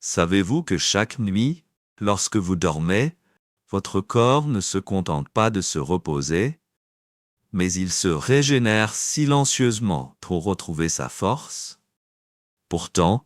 Savez-vous que chaque nuit, lorsque vous dormez, votre corps ne se contente pas de se reposer, mais il se régénère silencieusement pour retrouver sa force? Pourtant,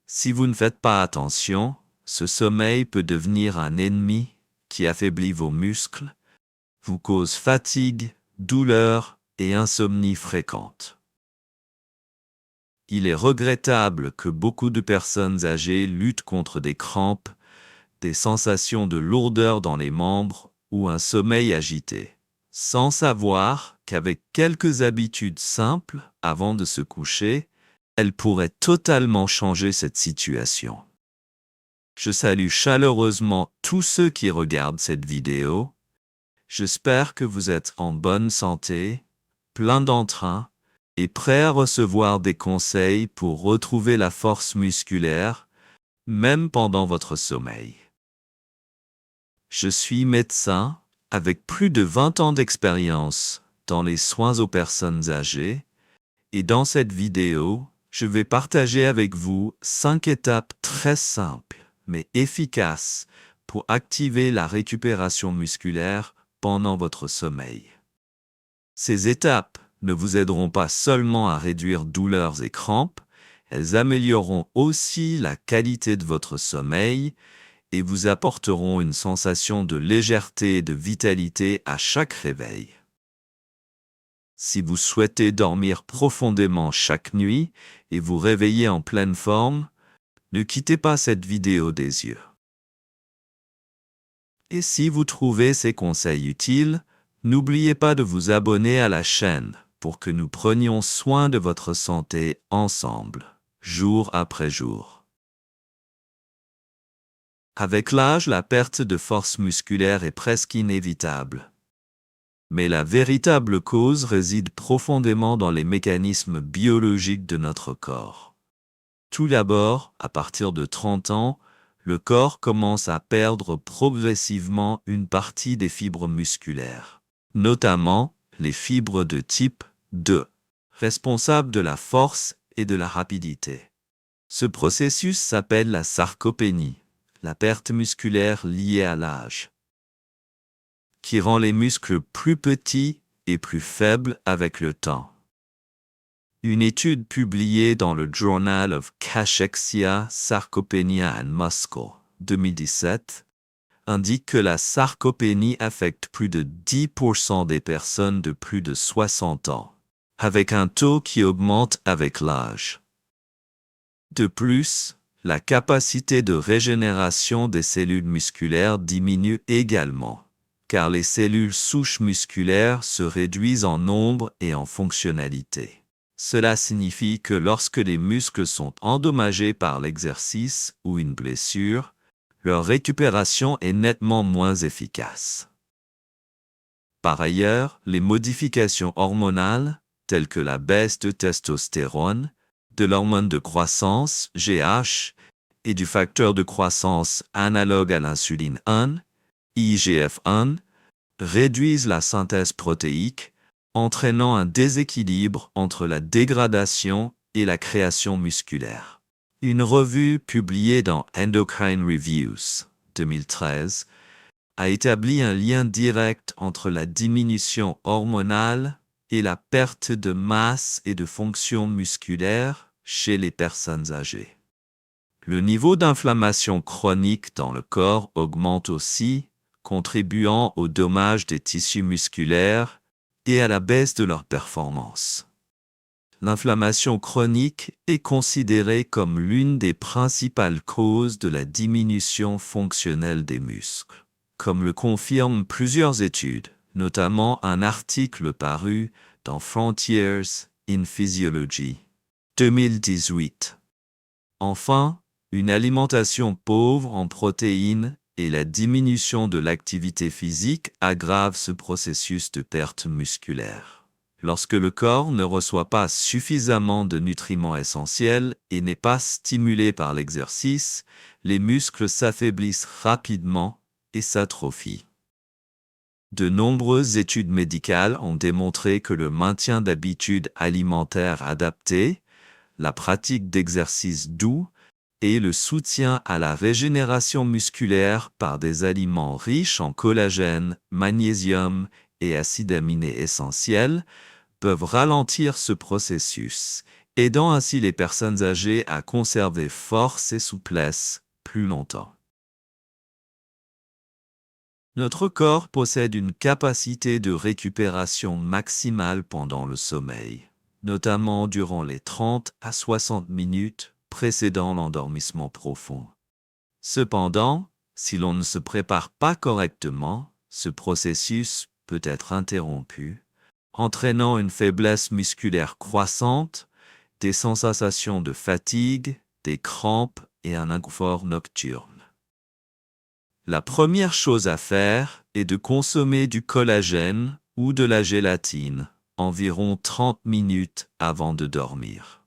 si vous ne faites pas attention, ce sommeil peut devenir un ennemi qui affaiblit vos muscles, vous cause fatigue, douleur et insomnie fréquente. Il est regrettable que beaucoup de personnes âgées luttent contre des crampes, des sensations de lourdeur dans les membres ou un sommeil agité, sans savoir qu'avec quelques habitudes simples avant de se coucher, elles pourraient totalement changer cette situation. Je salue chaleureusement tous ceux qui regardent cette vidéo. J'espère que vous êtes en bonne santé, plein d'entrain et prêt à recevoir des conseils pour retrouver la force musculaire, même pendant votre sommeil. Je suis médecin avec plus de 20 ans d'expérience dans les soins aux personnes âgées et dans cette vidéo, je vais partager avec vous 5 étapes très simples mais efficaces pour activer la récupération musculaire pendant votre sommeil. Ces étapes ne vous aideront pas seulement à réduire douleurs et crampes, elles amélioreront aussi la qualité de votre sommeil et vous apporteront une sensation de légèreté et de vitalité à chaque réveil. Si vous souhaitez dormir profondément chaque nuit et vous réveiller en pleine forme, ne quittez pas cette vidéo des yeux. Et si vous trouvez ces conseils utiles, n'oubliez pas de vous abonner à la chaîne pour que nous prenions soin de votre santé ensemble, jour après jour. Avec l'âge, la perte de force musculaire est presque inévitable. Mais la véritable cause réside profondément dans les mécanismes biologiques de notre corps. Tout d'abord, à partir de 30 ans, le corps commence à perdre progressivement une partie des fibres musculaires, notamment les fibres de type 2, responsables de la force et de la rapidité. Ce processus s'appelle la sarcopénie, la perte musculaire liée à l'âge, qui rend les muscles plus petits et plus faibles avec le temps. Une étude publiée dans le Journal of Cachexia, Sarcopenia and Muscle 2017 indique que la sarcopénie affecte plus de 10% des personnes de plus de 60 ans, avec un taux qui augmente avec l'âge. De plus, la capacité de régénération des cellules musculaires diminue également, car les cellules souches musculaires se réduisent en nombre et en fonctionnalité. Cela signifie que lorsque les muscles sont endommagés par l'exercice ou une blessure, leur récupération est nettement moins efficace. Par ailleurs, les modifications hormonales, telles que la baisse de testostérone, de l'hormone de croissance, GH, et du facteur de croissance analogue à l'insuline 1, IGF-1, réduisent la synthèse protéique, entraînant un déséquilibre entre la dégradation et la création musculaire. Une revue publiée dans Endocrine Reviews 2013 a établi un lien direct entre la diminution hormonale et la perte de masse et de fonction musculaire chez les personnes âgées. Le niveau d'inflammation chronique dans le corps augmente aussi, contribuant au dommage des tissus musculaires et à la baisse de leur performance. L'inflammation chronique est considérée comme l'une des principales causes de la diminution fonctionnelle des muscles, comme le confirment plusieurs études, notamment un article paru dans Frontiers in Physiology 2018. Enfin, une alimentation pauvre en protéines et la diminution de l'activité physique aggrave ce processus de perte musculaire. Lorsque le corps ne reçoit pas suffisamment de nutriments essentiels et n'est pas stimulé par l'exercice, les muscles s'affaiblissent rapidement et s'atrophient. De nombreuses études médicales ont démontré que le maintien d'habitudes alimentaires adaptées, la pratique d'exercices doux et le soutien à la régénération musculaire par des aliments riches en collagène, magnésium et acides aminés essentiels peuvent ralentir ce processus, aidant ainsi les personnes âgées à conserver force et souplesse plus longtemps. Notre corps possède une capacité de récupération maximale pendant le sommeil, notamment durant les 30 à 60 minutes précédant l'endormissement profond. Cependant, si l'on ne se prépare pas correctement, ce processus peut être interrompu, entraînant une faiblesse musculaire croissante, des sensations de fatigue, des crampes et un inconfort nocturne. La première chose à faire est de consommer du collagène ou de la gélatine environ 30 minutes avant de dormir.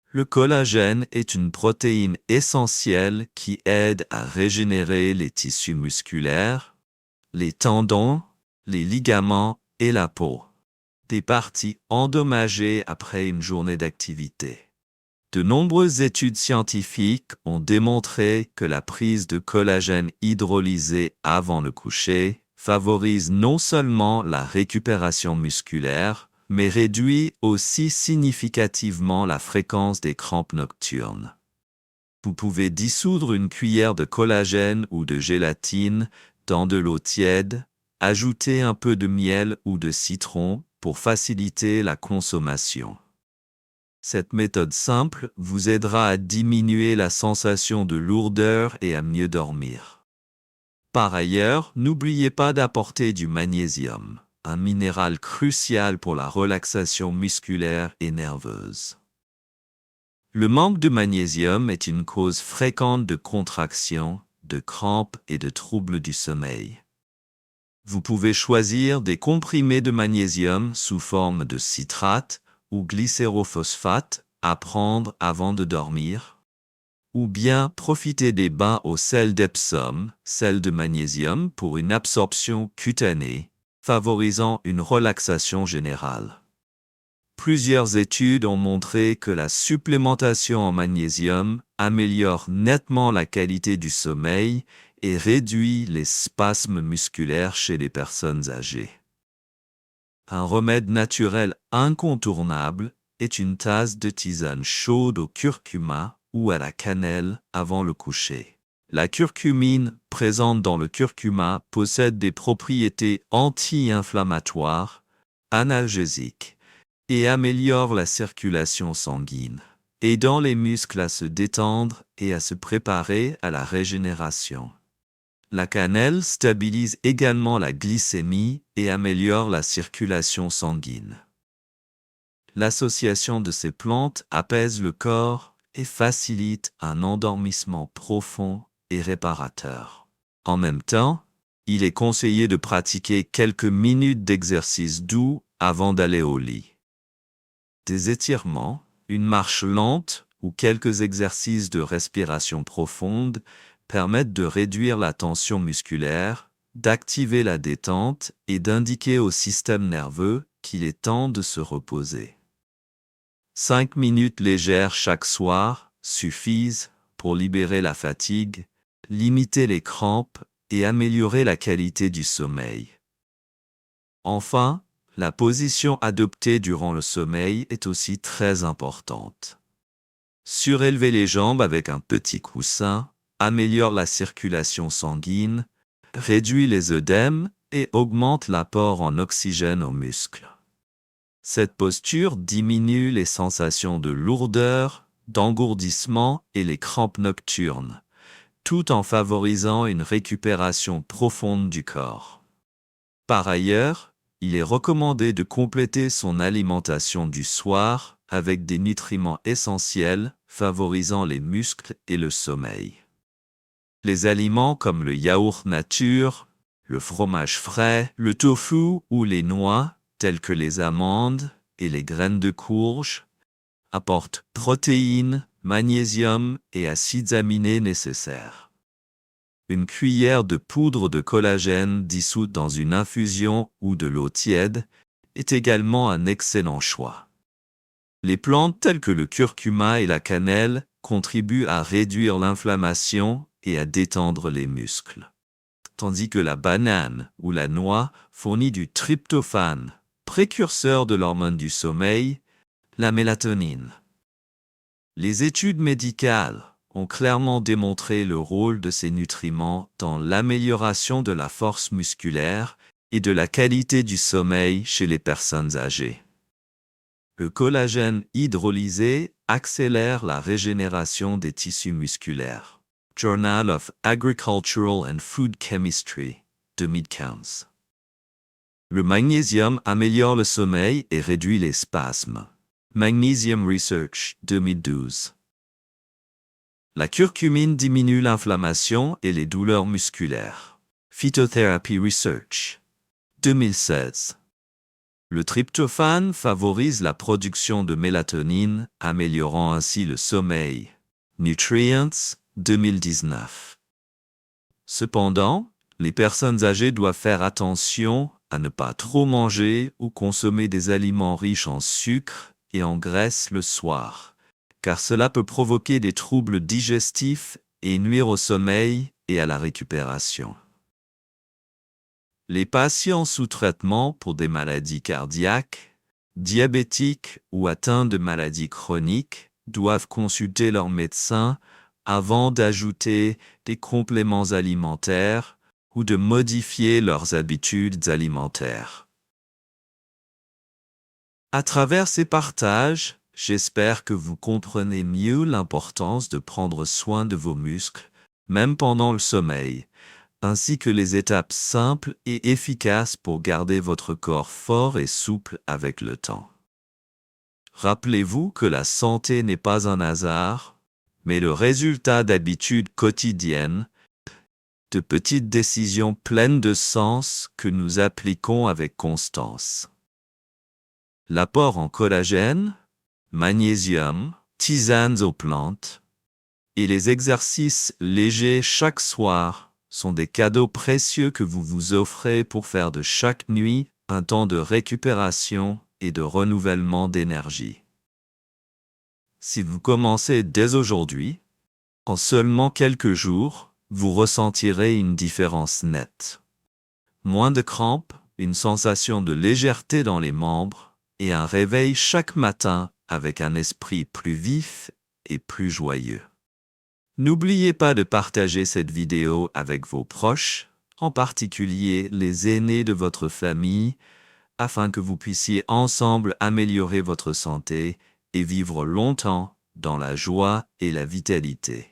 Le collagène est une protéine essentielle qui aide à régénérer les tissus musculaires, les tendons, les ligaments et la peau, des parties endommagées après une journée d'activité. De nombreuses études scientifiques ont démontré que la prise de collagène hydrolysé avant le coucher favorise non seulement la récupération musculaire, mais réduit aussi significativement la fréquence des crampes nocturnes. Vous pouvez dissoudre une cuillère de collagène ou de gélatine dans de l'eau tiède, ajouter un peu de miel ou de citron pour faciliter la consommation. Cette méthode simple vous aidera à diminuer la sensation de lourdeur et à mieux dormir. Par ailleurs, n'oubliez pas d'apporter du magnésium, un minéral crucial pour la relaxation musculaire et nerveuse. Le manque de magnésium est une cause fréquente de contractions, de crampes et de troubles du sommeil. Vous pouvez choisir des comprimés de magnésium sous forme de citrate ou glycérophosphate à prendre avant de dormir, ou bien profiter des bains au sel d'Epsom, sel de magnésium pour une absorption cutanée, favorisant une relaxation générale. Plusieurs études ont montré que la supplémentation en magnésium améliore nettement la qualité du sommeil et réduit les spasmes musculaires chez les personnes âgées. Un remède naturel incontournable est une tasse de tisane chaude au curcuma ou à la cannelle avant le coucher. La curcumine présente dans le curcuma possède des propriétés anti-inflammatoires, analgésiques et améliore la circulation sanguine, aidant les muscles à se détendre et à se préparer à la régénération. La cannelle stabilise également la glycémie et améliore la circulation sanguine. L'association de ces plantes apaise le corps et facilite un endormissement profond et réparateur. En même temps, il est conseillé de pratiquer quelques minutes d'exercice doux avant d'aller au lit. Des étirements, une marche lente ou quelques exercices de respiration profonde permettent de réduire la tension musculaire, d'activer la détente et d'indiquer au système nerveux qu'il est temps de se reposer. 5 minutes légères chaque soir suffisent pour libérer la fatigue, limiter les crampes et améliorer la qualité du sommeil. Enfin, la position adoptée durant le sommeil est aussi très importante. Surélever les jambes avec un petit coussin améliore la circulation sanguine, réduit les œdèmes et augmente l'apport en oxygène aux muscles. Cette posture diminue les sensations de lourdeur, d'engourdissement et les crampes nocturnes, tout en favorisant une récupération profonde du corps. Par ailleurs, il est recommandé de compléter son alimentation du soir avec des nutriments essentiels favorisant les muscles et le sommeil. Les aliments comme le yaourt nature, le fromage frais, le tofu ou les noix, telles que les amandes et les graines de courge, apportent protéines, magnésium et acides aminés nécessaires. Une cuillère de poudre de collagène dissoute dans une infusion ou de l'eau tiède est également un excellent choix. Les plantes telles que le curcuma et la cannelle contribue à réduire l'inflammation et à détendre les muscles. Tandis que la banane ou la noix fournit du tryptophane, précurseur de l'hormone du sommeil, la mélatonine. Les études médicales ont clairement démontré le rôle de ces nutriments dans l'amélioration de la force musculaire et de la qualité du sommeil chez les personnes âgées. Le collagène hydrolysé accélère la régénération des tissus musculaires. Journal of Agricultural and Food Chemistry, 2015. Le magnésium améliore le sommeil et réduit les spasmes. Magnesium Research, 2012. La curcumine diminue l'inflammation et les douleurs musculaires. Phytotherapy Research, 2016. Le tryptophane favorise la production de mélatonine, améliorant ainsi le sommeil. Nutrients, 2019. Cependant, les personnes âgées doivent faire attention à ne pas trop manger ou consommer des aliments riches en sucre et en graisse le soir, car cela peut provoquer des troubles digestifs et nuire au sommeil et à la récupération. Les patients sous traitement pour des maladies cardiaques, diabétiques ou atteints de maladies chroniques doivent consulter leur médecin avant d'ajouter des compléments alimentaires ou de modifier leurs habitudes alimentaires. À travers ces partages, j'espère que vous comprenez mieux l'importance de prendre soin de vos muscles, même pendant le sommeil, ainsi que les étapes simples et efficaces pour garder votre corps fort et souple avec le temps. Rappelez-vous que la santé n'est pas un hasard, mais le résultat d'habitudes quotidiennes, de petites décisions pleines de sens que nous appliquons avec constance. L'apport en collagène, magnésium, tisanes aux plantes et les exercices légers chaque soir sont des cadeaux précieux que vous vous offrez pour faire de chaque nuit un temps de récupération et de renouvellement d'énergie. Si vous commencez dès aujourd'hui, en seulement quelques jours, vous ressentirez une différence nette. Moins de crampes, une sensation de légèreté dans les membres et un réveil chaque matin avec un esprit plus vif et plus joyeux. N'oubliez pas de partager cette vidéo avec vos proches, en particulier les aînés de votre famille, afin que vous puissiez ensemble améliorer votre santé et vivre longtemps dans la joie et la vitalité.